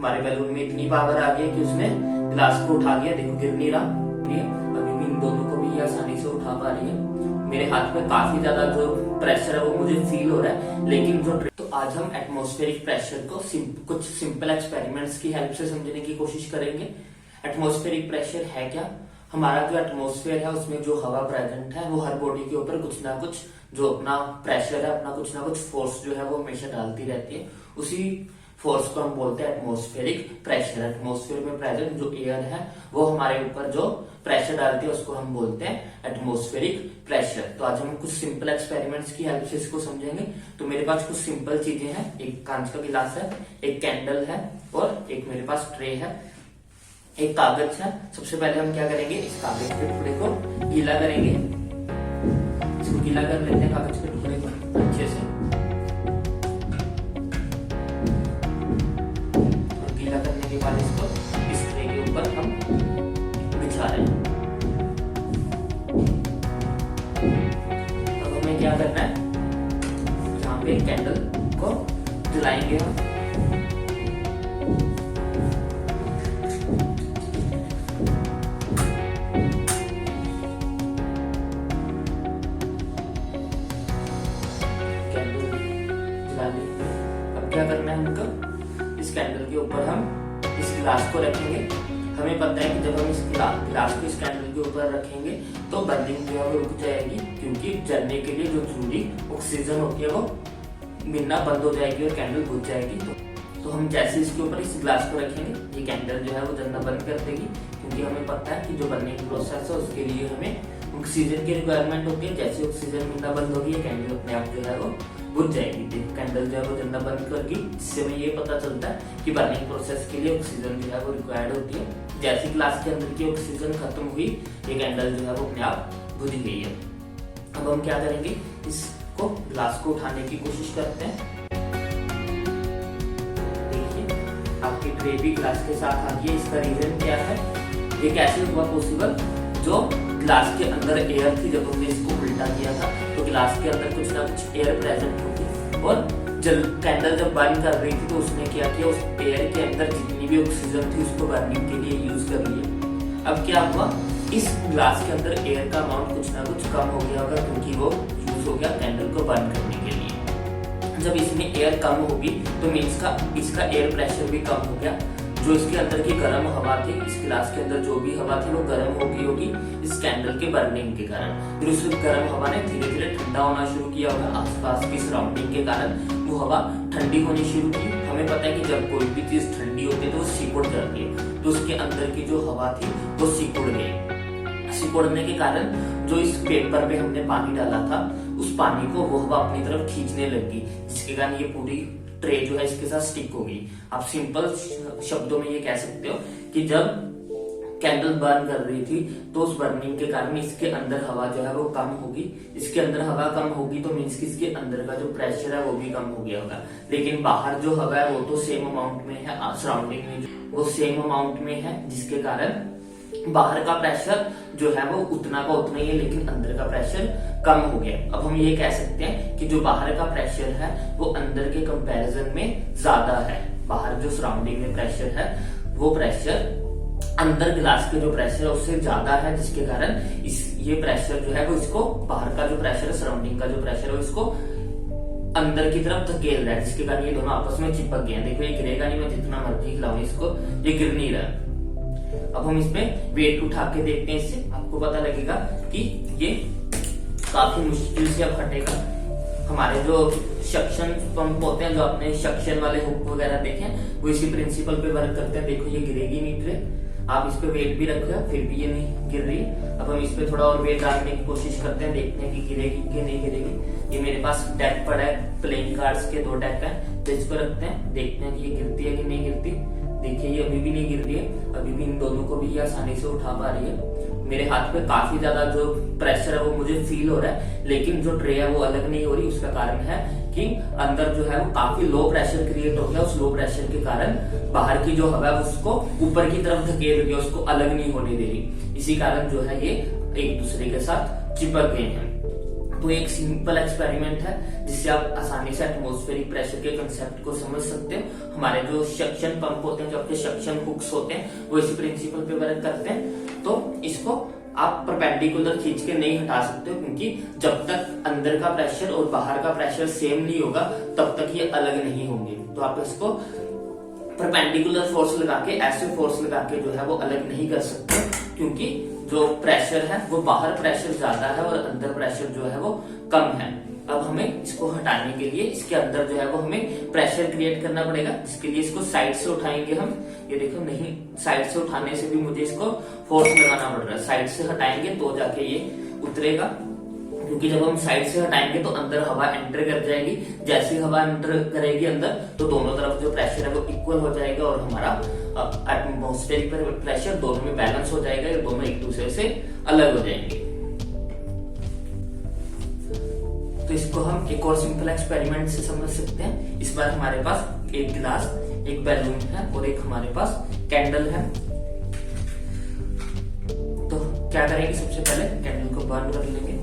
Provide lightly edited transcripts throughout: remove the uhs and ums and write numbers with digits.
हमारे बैलून में इतनी पावर आ गई कि उसने ग्लास को उठा लिया। देखो गिर नहीं रहा। अभी भी इन दोनों को भी ये आसानी से उठा पा रही है। मेरे हाथ में काफी ज्यादा जो प्रेशर है वो मुझे फील हो रहा है, लेकिन जो तो आज हम एटमॉस्फेरिक प्रेशर को कुछ सिंपल एक्सपेरिमेंट्स की हेल्प से समझने की कोशिश करेंगे। एटमॉस्फेरिक प्रेशर है क्या? हमारा जो एटमॉस्फेयर है उसमें जो हवा प्रेजेंट है वो हर बॉडी के ऊपर कुछ ना कुछ जो अपना प्रेशर है, अपना कुछ ना कुछ फोर्स जो है वो हमेशा डालती रहती है। उसी फोर्स को हम बोलते हैं एटमॉस्फेरिक प्रेशर। एटमॉस्फेयर में प्रेजेंट जो एयर है वो हमारे ऊपर जो प्रेशर डालती है उसको हम बोलते हैं एटमॉस्फेरिक प्रेशर। तो आज हम कुछ सिंपल एक्सपेरिमेंट्स की हेल्प से इसको समझेंगे। तो मेरे पास कुछ सिंपल चीजें हैं। एक कांच का गिलास है, एक कैंडल है और एक मेरे पास ट्रे है, एक कागज है। सबसे पहले हम क्या करेंगे, इस कागज के टुकड़े को गीला करेंगे। इसको गीला कर लेते हैं कागज के टुकड़े को अच्छे से। और गीला करने के बाद इसको इस ट्रे के ऊपर हम बिछा रहे हैं। अब हमें क्या करना है, यहाँ पे कैंडल को जलाएंगे हम। अब क्या करना है हमको, इस कैंडल के ऊपर हम इस गिलास को रखेंगे। हमें पता है कि जब हम इस गिलास को इस कैंडल के ऊपर रखेंगे तो बर्निंग जो है वो रुक जाएगी, क्योंकि जलने के लिए जो जरूरी ऑक्सीजन होती है वो मिलना बंद हो जाएगी और कैंडल बुझ जाएगी। तो हम जैसे इसके ऊपर इस गिलास को रखेंगे ये कैंडल जो है वो जलना बंद कर देगी, क्योंकि हमें पता है कि जो बर्निंग प्रोसेस है उसके लिए हमें ऑक्सीजन की रिक्वायरमेंट होती है। जैसे ऑक्सीजन मिलना बंद होगी ये कैंडल अपने आप जो है वो बुझ जाएगी। देखो कैंडल जो है वो जलना बंद करगी। इससे हमें ये पता चलता है कि बर्निंग प्रोसेस के लिए ऑक्सीजन जो है वो रिक्वायर्ड होती है। जैसे ग्लास के अंदर की ऑक्सीजन खत्म हुई ये कैंडल जो है वो अपने आप बुझ गई है। अब हम क्या करेंगे, इसको ग्लास को उठाने की कोशिश करते हैं। देखिए आपकी ट्रे भी ग्लास के साथ आ गई है। इसका रीजन क्या है, ये कैसे हुआ पॉसिबल? जो ग्लास के अंदर एयर थी, जब हमने इसको उल्टा किया था तो ग्लास के अंदर कुछ ना कुछ एयर प्रेजेंट होगी और कैंडल जब बर्न कर रही थी तो उसने क्या किया, उस एयर के अंदर जितनी भी ऑक्सीजन थी उसको बर्निंग के लिए यूज कर लिया। अब क्या हुआ, इस ग्लास के अंदर एयर का अमाउंट कुछ ना कुछ कम हो गया होगा, क्योंकि वो यूज हो गया कैंडल को बर्न करने के लिए। जब इसमें एयर कम होगी तो मीन्स का इसका एयर प्रेशर भी कम हो गया। जो इसके अंदर की गर्म हवा थी, इस गिलास के अंदर जो भी हवा थी वो गर्म हो गई होगी इस कैंडल के बर्निंग के कारण। फिर उस गर्म हवा ने धीरे धीरे ठंडा होना शुरू किया होगा। आसपास की सराउंडिंग के कारण वो हवा ठंडी होनी शुरू की। हमें पता है कि जब कोई भी चीज ठंडी होती है तो वो सिकुड़ जाती है, तो उसके अंदर की जो हवा थी वो सिकुड़ गई। सिकुड़ने के कारण जो इस पेपर पे हमने पानी डाला था उस पानी को वो हवा अपनी तरफ खींचने लगी, जिसके कारण ये पूरी ट्रे जो है इसके साथ स्टिक हो गई। आप सिंपल शब्दों में ये कह सकते हो कि जब कैंडल बर्न कर रही थी तो उस बर्निंग के कारण इसके अंदर हवा जो है वो कम होगी। इसके अंदर हवा कम होगी तो मीन्स कि इसके अंदर का जो प्रेशर है वो भी कम हो गया होगा। लेकिन बाहर जो हवा है वो तो सेम अमाउंट में है, सराउंडिंग में वो सेम अमाउंट में है, जिसके कारण बाहर का प्रेशर जो है वो उतना का उतना ही है, लेकिन अंदर का प्रेशर कम हो गया। अब हम ये कह सकते हैं कि जो बाहर का प्रेशर है वो अंदर के कंपैरिजन में ज्यादा है। बाहर जो सराउंडिंग में प्रेशर है वो प्रेशर अंदर गिलास के जो प्रेशर है उससे ज्यादा है, जिसके कारण ये प्रेशर जो है वो इसको बाहर का जो प्रेशर है, सराउंडिंग का जो प्रेशर है इसको अंदर की तरफ धकेल रहा है, जिसके कारण ये दोनों आपस में चिपक गए हैं। देखो ये गिरेगा नहीं, मैं जितना मर्जी खिलाऊं इसको ये गिर नहीं रहा। अब हम इसमें वेट उठा के देखते हैं, इससे आपको पता लगेगा कि ये काफी मुश्किल से अब हटेगा। हमारे जो सक्शन पंप होते हैं, जो आपने सक्शन वाले हुक वगैरह देखे हैं, वो इसी प्रिंसिपल पे वर्क करते हैं। देखो ये गिरेगी नहीं ट्रे, आप इस पे वेट भी रखो फिर भी ये नहीं गिर रही। अब हम इस पे थोड़ा और वेट डालने की कोशिश करते हैं, देखते हैं कि गिरेगी कि नहीं गिरेगी। ये मेरे पास डेक पड़ा है, प्लेइंग कार्ड्स के 2 डेक है, तो इसको रखते हैं, देखते हैं कि ये गिरती है कि नहीं गिरती। देखिए ये अभी भी नहीं गिर रही है, अभी भी इन दोनों को भी ये आसानी से उठा पा रही है। मेरे हाथ पे काफी ज्यादा जो प्रेशर है वो मुझे फील हो रहा है, लेकिन जो ट्रे है वो अलग नहीं हो रही। उसका कारण है कि अंदर जो है वो काफी लो प्रेशर क्रिएट हो गया। उस लो प्रेशर के कारण बाहर की जो हवा है उसको ऊपर की तरफ धकेल रही है, उसको अलग नहीं होने दे रही। इसी कारण जो है ये एक दूसरे के साथ चिपक गए हैं। तो एक सिंपल एक्सपेरिमेंट है जिससे आप आसानी से एटमॉस्फेरिक प्रेशर के कंसेप्ट को समझ सकते हो। हमारे जो सक्शन पंप होते हैं, जो आपके सक्शन हुक्स होते हैं, वो इसी प्रिंसिपल पे वर्क करते हैं। तो इसको आप परपेंडिकुलर खींच के नहीं हटा सकते हो, क्योंकि जब तक अंदर का प्रेशर और बाहर का प्रेशर सेम नहीं होगा तब तक ये अलग नहीं होंगे। तो आप इसको परपेंडिकुलर फोर्स लगा के, ऐसे फोर्स लगा के जो है वो अलग नहीं कर सकते, क्योंकि जो प्रेशर है वो बाहर प्रेशर ज्यादा है और अंदर प्रेशर जो है वो कम है। अब हमें इसको हटाने के लिए इसके अंदर जो है वो हमें प्रेशर क्रिएट करना पड़ेगा, जिसके लिए इसको साइड से उठाएंगे हम। ये देखो, नहीं, साइड से उठाने से भी मुझे इसको फोर्स लगाना पड़ रहा है। साइड से हटाएंगे तो जाके ये उतरेगा, क्योंकि जब हम साइड से हटाएंगे तो अंदर हवा एंटर कर जाएगी। जैसे ही हवा एंटर करेगी अंदर, तो दोनों तरफ जो प्रेशर है वो इक्वल हो जाएगा और हमारा एटमॉस्फेरिक प्रेशर दोनों में बैलेंस हो जाएगा, ये दोनों एक दूसरे से अलग हो जाएंगे। तो इसको हम एक और सिंपल एक्सपेरिमेंट से समझ सकते हैं। इस बार हमारे पास एक गिलास, एक बैलून है और एक हमारे पास कैंडल है। तो क्या करेंगे, सबसे पहले कैंडल को बर्न कर लेंगे।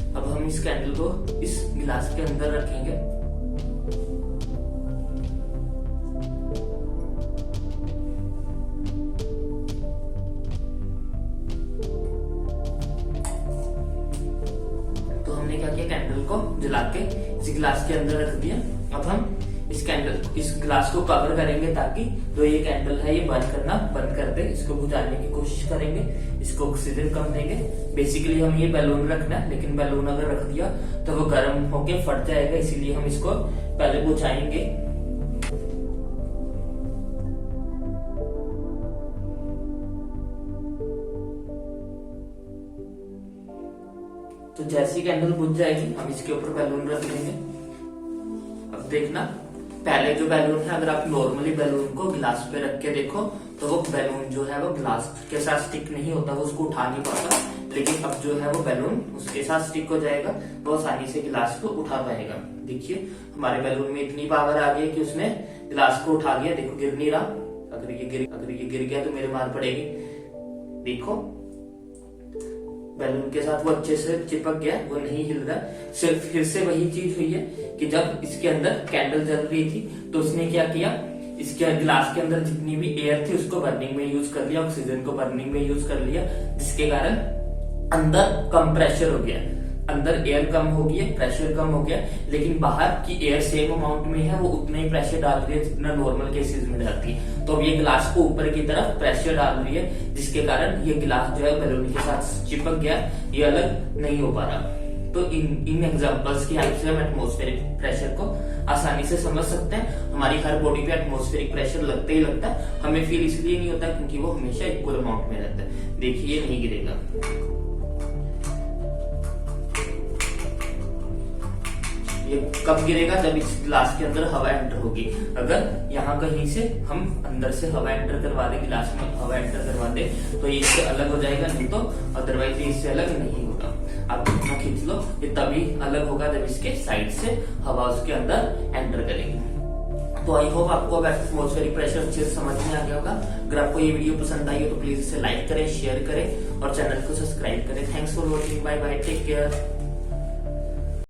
अब हम इस कैंडल को इस गिलास के अंदर रखेंगे। तो हमने क्या किया, कैंडल को जला के इस गिलास के अंदर रख दिया। अब हम इस गिलास को कवर करेंगे ताकि जो ये कैंडल है ये बंद करना बंद कर दे। इसको बुझाने की कोशिश करेंगे, इसको ऑक्सीजन कम देंगे। बेसिकली हम ये बैलून रखना है, लेकिन बैलून अगर रख दिया तो वो गर्म होके फट जाएगा, इसीलिए हम इसको पहले बुझाएंगे। तो जैसी कैंडल बुझ जाएगी हम इसके ऊपर बैलून रख देंगे। अब देखना, पहले जो बैलून है, अगर आप नॉर्मली बैलून को गिलास पे रख के देखो तो वो बैलून जो है वो गिलास के साथ स्टिक नहीं होता, वो उसको उठा नहीं पाता। लेकिन अब जो है वो बैलून उसके साथ स्टिक हो जाएगा, वो आसानी से गिलास को उठा पाएगा। देखिए, हमारे बैलून में इतनी पावर आ गई कि उसने गिलास को उठा लिया। देखो, गिर नहीं रहा। अगर ये गिर गया तो मेरे मार पड़ेगी। देखो, बैलून के साथ वो अच्छे से चिपक गया, वो नहीं हिल रहा। सिर्फ फिर से वही चीज हुई है कि जब इसके अंदर कैंडल जल रही थी तो उसने क्या किया, इसके गिलास के अंदर जितनी भी एयर थी उसको बर्निंग में यूज कर लिया, ऑक्सीजन को बर्निंग में यूज कर लिया, जिसके कारण अंदर कम प्रेशर हो गया। अंदर एयर कम हो गई है, प्रेशर कम हो गया, लेकिन बाहर की एयर सेम अमाउंट में है, वो उतना ही प्रेशर डाल रही है जितना नॉर्मल केसेस में डालती है। तो अब ये गिलास को ऊपर की तरफ प्रेशर डाल रही है, जिसके कारण ये गिलास जो है बैलून के साथ चिपक गया, ये अलग नहीं हो पा रहा। तो इन एग्जांपल्स की हेल्प से हम एटमॉस्फेरिक प्रेशर को आसानी से समझ सकते हैं। हमारी हर बॉडी पे एटमॉस्फेरिक प्रेशर लगता ही लगता है, हमें फील इसलिए नहीं होता क्योंकि वो हमेशा इक्वल अमाउंट में रहता है। देखिए, नहीं गिरेगा। ये कब गिरेगा, जब इस ग्लास के अंदर हवा एंटर होगी। अगर यहाँ कहीं से हम अंदर से हवा एंटर करवा दे, गिलास में हवा एंटर करवा दे, तो ये इससे अलग हो जाएगा, नहीं तो अदरवाइज ये इससे अलग नहीं होगा। आप इतना खींच लो, ये तभी अलग होगा जब इसके साइड से हवा उसके अंदर एंटर करेगी। तो आई होप आपको एटमॉस्फेरिक प्रेशर अच्छे से समझ में आ गया होगा। अगर आपको ये वीडियो पसंद आई हो तो प्लीज इसे लाइक करें, शेयर करें और चैनल को सब्सक्राइब करें। Thanks for watching, bye bye, take care.